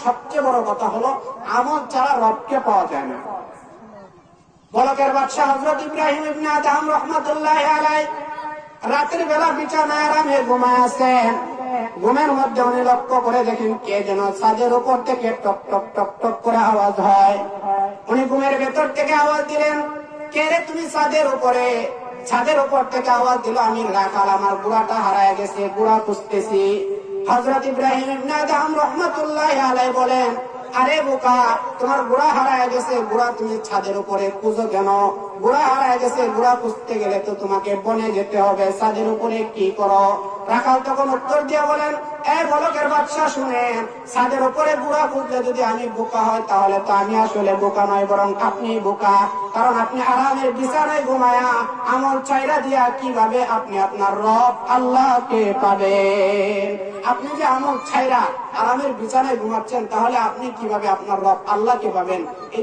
সবচেয়ে বড় কথা হলো আমল ছাড়া রবকে পাওয়া যায় না। বলকের বাদশাহ হযরত ইব্রাহিম ইবনে আদম রাহমাতুল্লাহি আলাইহি রাতের বেলা বিছানায় আরামে ঘুমায় আছেন। ঘুমের মধ্যে উনি লক্ষ্য করে দেখেন কে যেন ছাদের উপর থেকে টক টক টক টক করে আওয়াজ হয়। উনি ঘুমের ভেতর থেকে আওয়াজ দিলেন, কে রে তুমি ছাদের উপরে? ছাদের উপর থেকে আওয়াজ দিল, আমি রাখাল, আমার গুড়াটা হারায় গেছে, গুড়া খুঁজতেছি। হযরত ইব্রাহিম ইবনে আদম রাহমাতুল্লাহি আলাইহি বলেন, আরে বোকা, তোমার গুড়া হারায় গেছে, গুড়া তুমি ছাদের উপরে খুঁজো কেন? গুড়া হারায় গেছে, গুড়া খুঁজতে গেলে তো তোমাকে বনে যেতে হবে, ছাদের উপরে কি করো? রাখাল তখন উত্তর দিয়ে বলেন, এই বলকের বাদশা শুনেন, ছাদের উপরে গুড়া খুঁজলে যদি আমি বোকা হয় তাহলে তো আমি আসলে বোকা নয়, বরং আপনি বোকা। কারণ আপনি আরামের বিছানায় ঘুমায়া আমল চাইরা দিয়া কিভাবে আপনি আপনার রব আল্লাহকে পাবেন? আপনি যে আমল ছাইরা আরামের বিছানায় ঘুমাচ্ছেন তাহলে আপনি কিভাবে আপনার রব আল্লাহকে পাবেন? এই